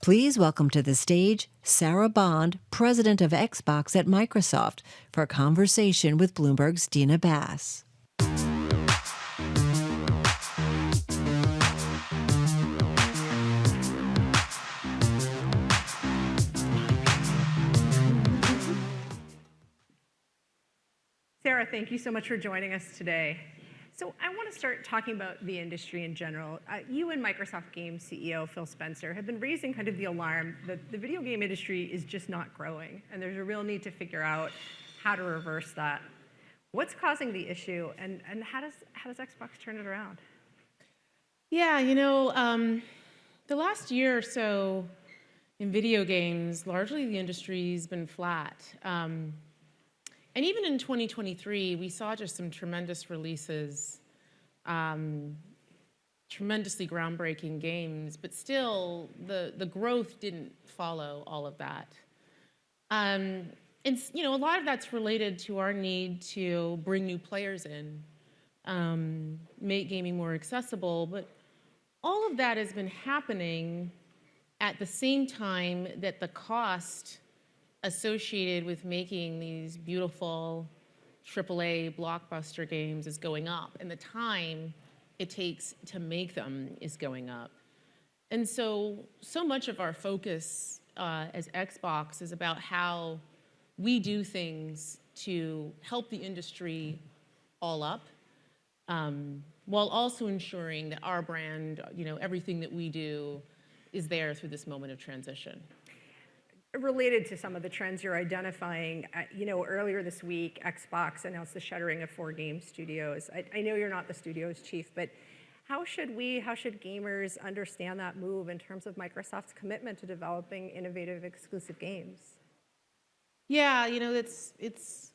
Please welcome to the stage Sarah Bond, president of Xbox at Microsoft, for a conversation with Bloomberg's Dina Bass. Sarah, thank you so much for joining us today. So I want to start talking about the industry in general. You and Microsoft Games CEO Phil Spencer have been raising kind of the alarm that the video game industry is just not growing, and there's a real need to figure out how to reverse that. What's causing the issue, and how does Xbox turn it around? Yeah, the last year or so in video games, largely the industry's been flat. And even in 2023, we saw just some tremendous releases, tremendously groundbreaking games, but still the growth didn't follow all of that. And a lot of that's related to our need to bring new players in, make gaming more accessible, but all of that has been happening at the same time that the cost associated with making these beautiful AAA blockbuster games is going up, and the time it takes to make them is going up. And so much of our focus as Xbox is about how we do things to help the industry all up, while also ensuring that our brand, everything that we do is there through this moment of transition. Related to some of the trends you're identifying, earlier this week, Xbox announced the shuttering of 4 game studios. I know you're not the studio's chief, but how should gamers understand that move in terms of Microsoft's commitment to developing innovative exclusive games? Yeah, it's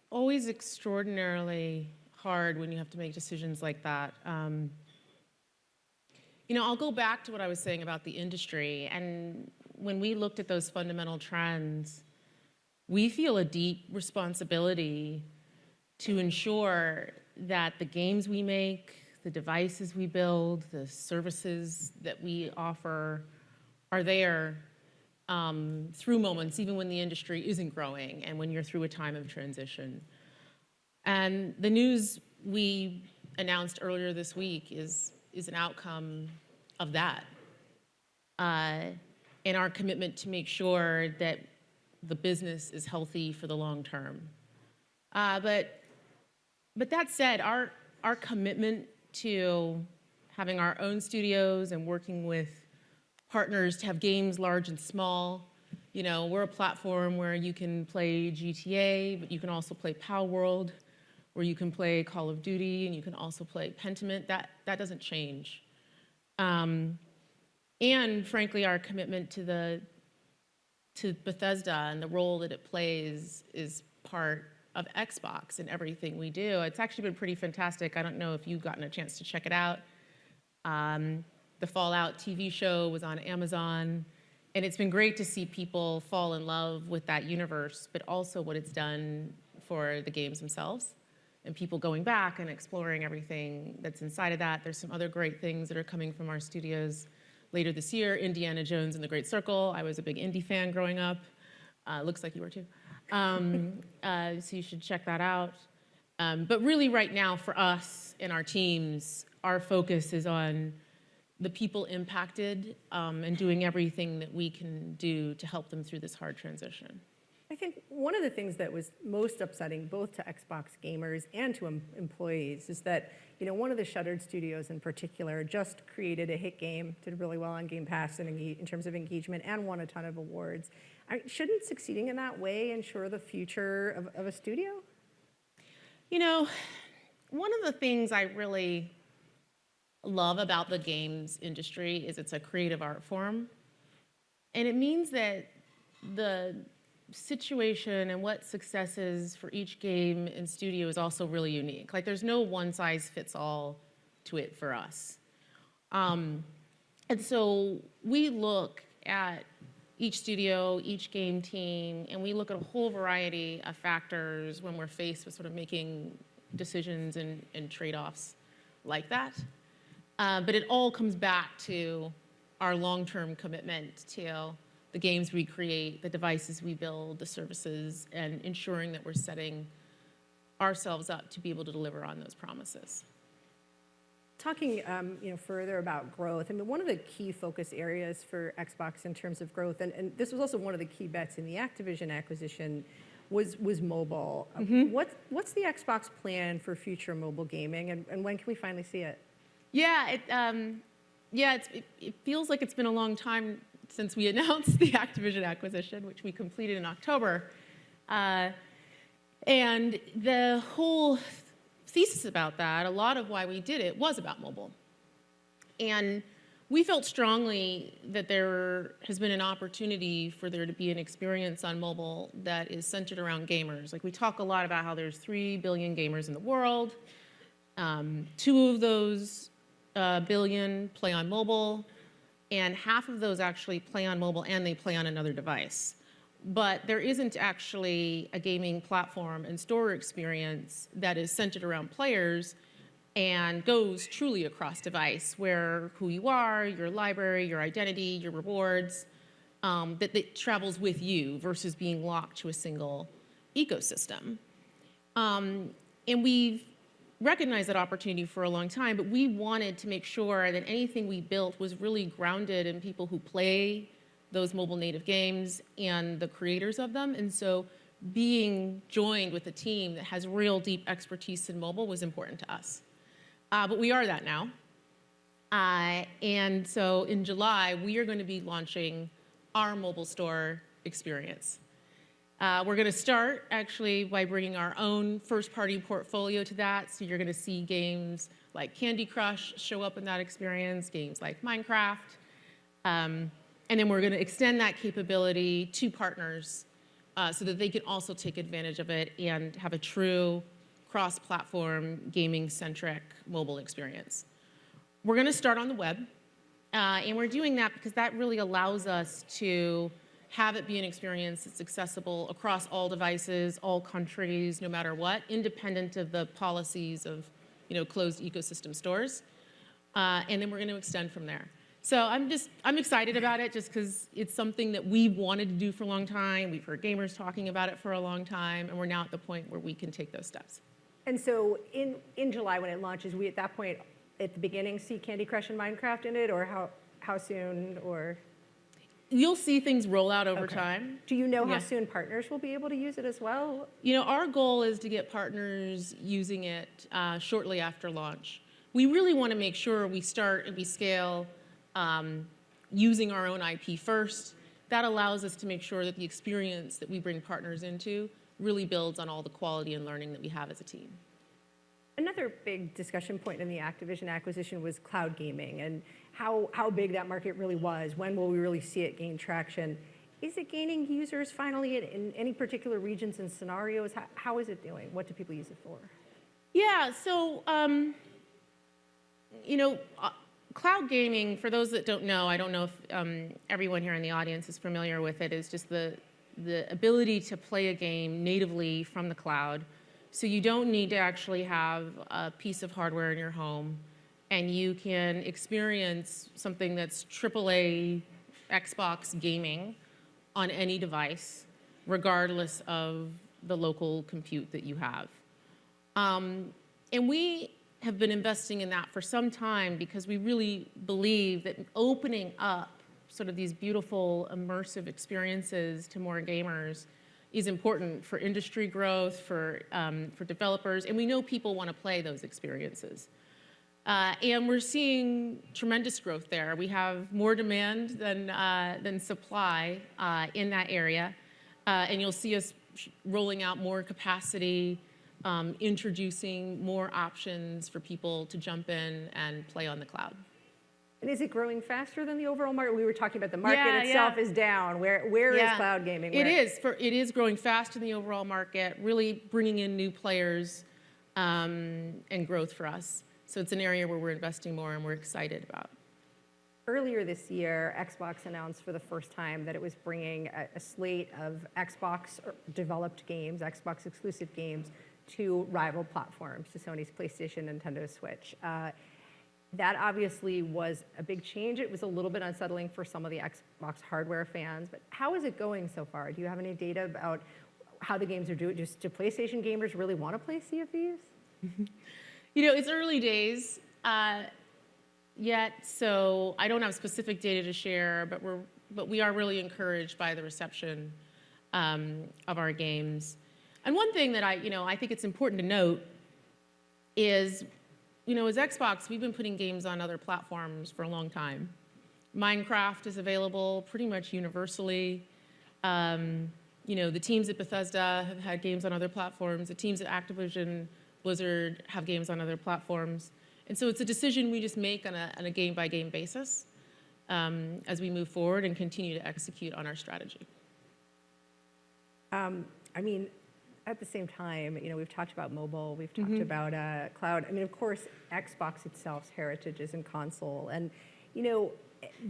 always extraordinarily hard when you have to make decisions like that. I'll go back to what I was saying about the industry, and when we looked at those fundamental trends, we feel a deep responsibility to ensure that the games we make, the devices we build, the services that we offer are there through moments, even when the industry isn't growing and when you're through a time of transition. And the news we announced earlier this week is an outcome of that. And our commitment to make sure that the business is healthy for the long term. But that said, our commitment to having our own studios and working with partners to have games large and small, we're a platform where you can play GTA, but you can also play Power World, where you can play Call of Duty, and you can also play Pentiment. That doesn't change. And frankly, our commitment to Bethesda and the role that it plays is part of Xbox in everything we do. It's actually been pretty fantastic. I don't know if you've gotten a chance to check it out. The Fallout TV show was on Amazon, and it's been great to see people fall in love with that universe, but also what it's done for the games themselves and people going back and exploring everything that's inside of that. There's some other great things that are coming from our studios later this year. Indiana Jones and the Great Circle. I was a big indie fan growing up. Looks like you were too. So you should check that out. But really right now for us and our teams, our focus is on the people impacted and doing everything that we can do to help them through this hard transition. I think one of the things that was most upsetting both to Xbox gamers and to employees is that one of the shuttered studios in particular just created a hit game, did really well on Game Pass in terms of engagement, and won a ton of awards. Shouldn't succeeding in that way ensure the future of a studio? One of the things I really love about the games industry is it's a creative art form. And it means that the situation and what success is for each game and studio is also really unique. Like there's no one size fits all to it for us. And so we look at each studio, each game team, and we look at a whole variety of factors when we're faced with sort of making decisions and trade-offs like that. But it all comes back to our long-term commitment to the games we create, the devices we build, the services, and ensuring that we're setting ourselves up to be able to deliver on those promises. Talking further about growth, I mean, one of the key focus areas for Xbox in terms of growth, and this was also one of the key bets in the Activision acquisition, was mobile. What's the Xbox plan for future mobile gaming, and when can we finally see it? Yeah, it feels like it's been a long time since we announced the Activision acquisition, which we completed in October. And the whole thesis about that, a lot of why we did it, was about mobile. And we felt strongly that there has been an opportunity for there to be an experience on mobile that is centered around gamers. Like, we talk a lot about how there's 3 billion gamers in the world. 2 of those billion play on mobile, and half of those actually play on mobile and they play on another device. But there isn't actually a gaming platform and store experience that is centered around players and goes truly across device, where who you are, your library, your identity, your rewards, that travels with you versus being locked to a single ecosystem. And we've recognized that opportunity for a long time, but we wanted to make sure that anything we built was really grounded in people who play those mobile native games and the creators of them. And so being joined with a team that has real deep expertise in mobile was important to us. But we are that now. And so in July, we are going to be launching our mobile store experience. We're going to start actually by bringing our own first-party portfolio to that. So you're going to see games like Candy Crush show up in that experience, games like Minecraft. And then we're going to extend that capability to partners so that they can also take advantage of it and have a true cross-platform, gaming-centric mobile experience. We're going to start on the web, and we're doing that because that really allows us to have it be an experience that's accessible across all devices, all countries, no matter what, independent of the policies of closed ecosystem stores. And then we're going to extend from there. So I'm excited about it just because it's something that we wanted to do for a long time. We've heard gamers talking about it for a long time, and we're now at the point where we can take those steps. And so in July when it launches, we at that point at the beginning see Candy Crush and Minecraft in it, or how soon, or? You'll see things roll out over time. Do you know how soon partners will be able to use it as well? Our goal is to get partners using it shortly after launch. We really want to make sure we start and we scale using our own IP first. That allows us to make sure that the experience that we bring partners into really builds on all the quality and learning that we have as a team. Another big discussion point in the Activision acquisition was cloud gaming and how big that market really was. When will we really see it gain traction? Is it gaining users finally in any particular regions and scenarios? How is it doing? What do people use it for? Yeah, so, cloud gaming, for those that don't know, I don't know if everyone here in the audience is familiar with it, is just the ability to play a game natively from the cloud. So you don't need to actually have a piece of hardware in your home, and you can experience something that's AAA Xbox gaming on any device, regardless of the local compute that you have. And we have been investing in that for some time because we really believe that opening up sort of these beautiful immersive experiences to more gamers is important for industry growth, for developers, and we know people want to play those experiences. And we're seeing tremendous growth there. We have more demand than supply in that area, and you'll see us rolling out more capacity, introducing more options for people to jump in and play on the cloud. And is it growing faster than the overall market? We were talking about the market itself is down. Where is cloud gaming? It is growing faster than the overall market, really bringing in new players and growth for us. So it's an area where we're investing more and we're excited about. Earlier this year, Xbox announced for the first time that it was bringing a slate of Xbox-developed games, Xbox-exclusive games, to rival platforms, to Sony's PlayStation, Nintendo Switch. That obviously was a big change. It was a little bit unsettling for some of the Xbox hardware fans, but how is it going so far? Do you have any data about how the games are doing? Just do PlayStation gamers really want to play Sea of Thieves? You know, it's early days yet, so I don't have specific data to share, but we are really encouraged by the reception of our games. And one thing that I think it's important to note is, as Xbox, we've been putting games on other platforms for a long time. Minecraft is available pretty much universally. The teams at Bethesda have had games on other platforms. The teams at Activision, Blizzard have games on other platforms. And so it's a decision we just make on a game-by-game basis as we move forward and continue to execute on our strategy. At the same time, we've talked about mobile, we've talked about cloud. Of course, Xbox itself's heritage is in console. And,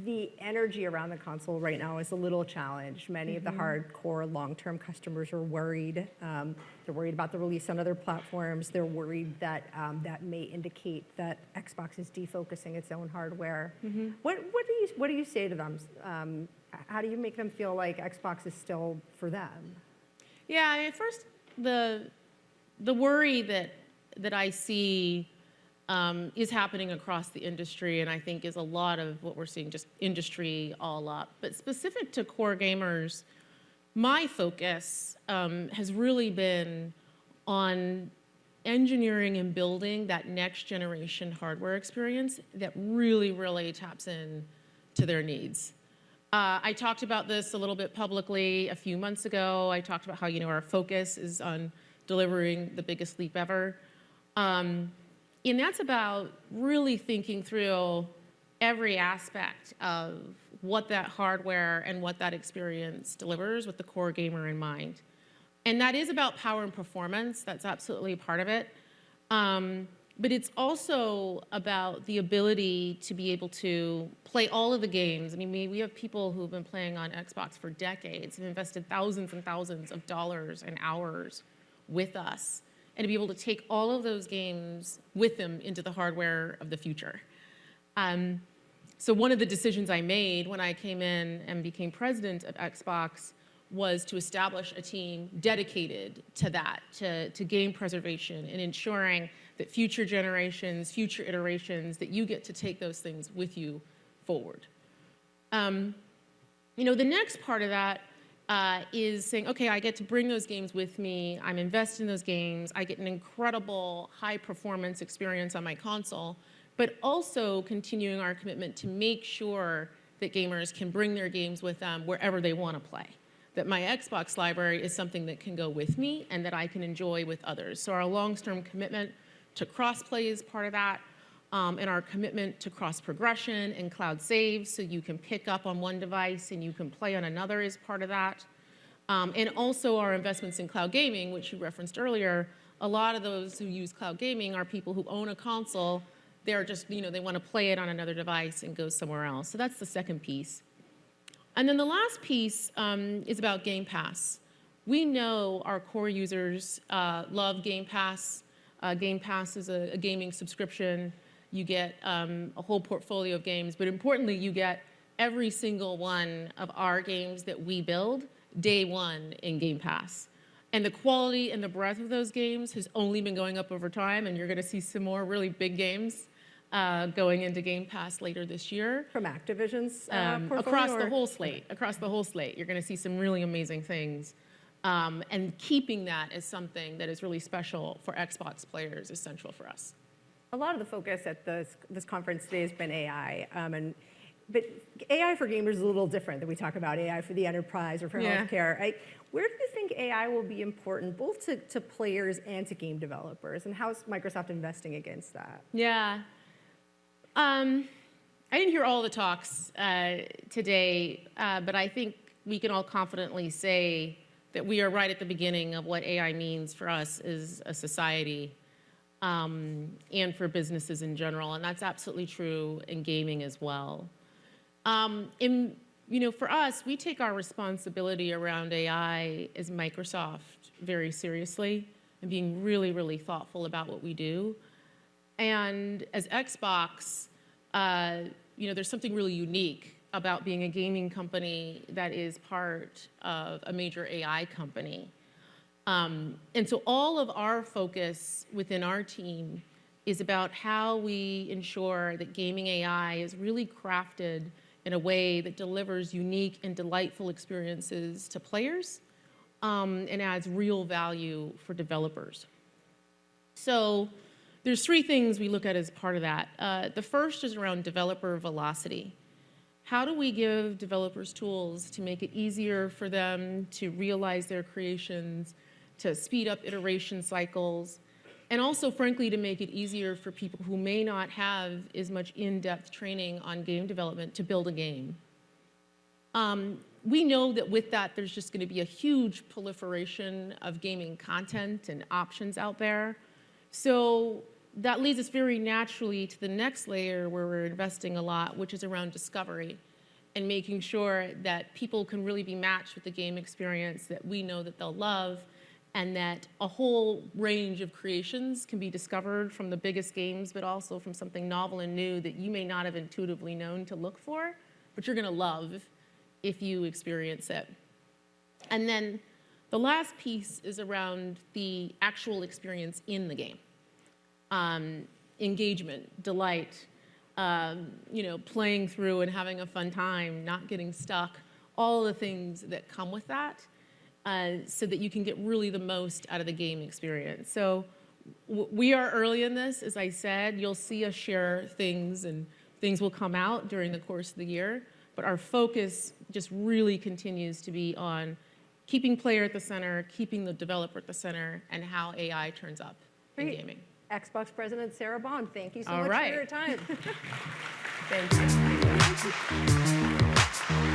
the energy around the console right now is a little challenged. Many of the hardcore long-term customers are worried. They're worried about the release on other platforms. They're worried that that may indicate that Xbox is defocusing its own hardware. What do you say to them? How do you make them feel like Xbox is still for them? Yeah, first, the worry that I see is happening across the industry, and I think is a lot of what we're seeing, just industry all up. But specific to core gamers, my focus has really been on engineering and building that next generation hardware experience that really, really taps in to their needs. I talked about this a little bit publicly a few months ago. I talked about how, our focus is on delivering the biggest leap ever. And that's about really thinking through every aspect of what that hardware and what that experience delivers with the core gamer in mind. And that is about power and performance. That's absolutely a part of it. But it's also about the ability to be able to play all of the games. We have people who've been playing on Xbox for decades and invested thousands and thousands of dollars and hours with us, and to be able to take all of those games with them into the hardware of the future. So one of the decisions I made when I came in and became president of Xbox was to establish a team dedicated to that, to game preservation and ensuring that future generations, future iterations, that you get to take those things with you forward. The next part of that is saying, okay, I get to bring those games with me, I'm invested in those games, I get an incredible high performance experience on my console, but also continuing our commitment to make sure that gamers can bring their games with them wherever they want to play. That my Xbox library is something that can go with me and that I can enjoy with others. So our long-term commitment to cross-play is part of that, and our commitment to cross-progression and cloud saves, so you can pick up on one device and you can play on another, is part of that. And also our investments in cloud gaming, which you referenced earlier. A lot of those who use cloud gaming are people who own a console. They're just, they want to play it on another device and go somewhere else. So that's the second piece. And then the last piece is about Game Pass. We know our core users love Game Pass. Game Pass is a gaming subscription. You get a whole portfolio of games, but importantly, you get every single one of our games that we build day one in Game Pass. And the quality and the breadth of those games has only been going up over time, and you're going to see some more really big games going into Game Pass later this year. From Activision's portfolio? Across the whole slate. Across the whole slate. You're going to see some really amazing things. And keeping that as something that is really special for Xbox players is central for us. A lot of the focus at this conference today has been AI. But AI for gamers is a little different than we talk about AI for the enterprise or for healthcare. Where do you think AI will be important, both to players and to game developers? And how is Microsoft investing against that? Yeah. I didn't hear all the talks today, but I think we can all confidently say that we are right at the beginning of what AI means for us as a society, and for businesses in general. And that's absolutely true in gaming as well. For us, we take our responsibility around AI as Microsoft very seriously and being really, really thoughtful about what we do. And as Xbox, there's something really unique about being a gaming company that is part of a major AI company. And so all of our focus within our team is about how we ensure that gaming AI is really crafted in a way that delivers unique and delightful experiences to players, and adds real value for developers. So there's three things we look at as part of that. The first is around developer velocity. How do we give developers tools to make it easier for them to realize their creations, to speed up iteration cycles, and also, frankly, to make it easier for people who may not have as much in-depth training on game development to build a game? We know that with that, there's just going to be a huge proliferation of gaming content and options out there. So that leads us very naturally to the next layer where we're investing a lot, which is around discovery and making sure that people can really be matched with the game experience that we know that they'll love, and that a whole range of creations can be discovered from the biggest games, but also from something novel and new that you may not have intuitively known to look for, but you're going to love if you experience it. And then the last piece is around the actual experience in the game. Engagement, delight, playing through and having a fun time, not getting stuck, all the things that come with that, so that you can get really the most out of the game experience. So we are early in this, as I said. You'll see us share things, and things will come out during the course of the year. But our focus just really continues to be on keeping player at the center, keeping the developer at the center, and how AI turns up in gaming. Xbox President Sarah Bond, thank you so All much right. for your time. Thank you.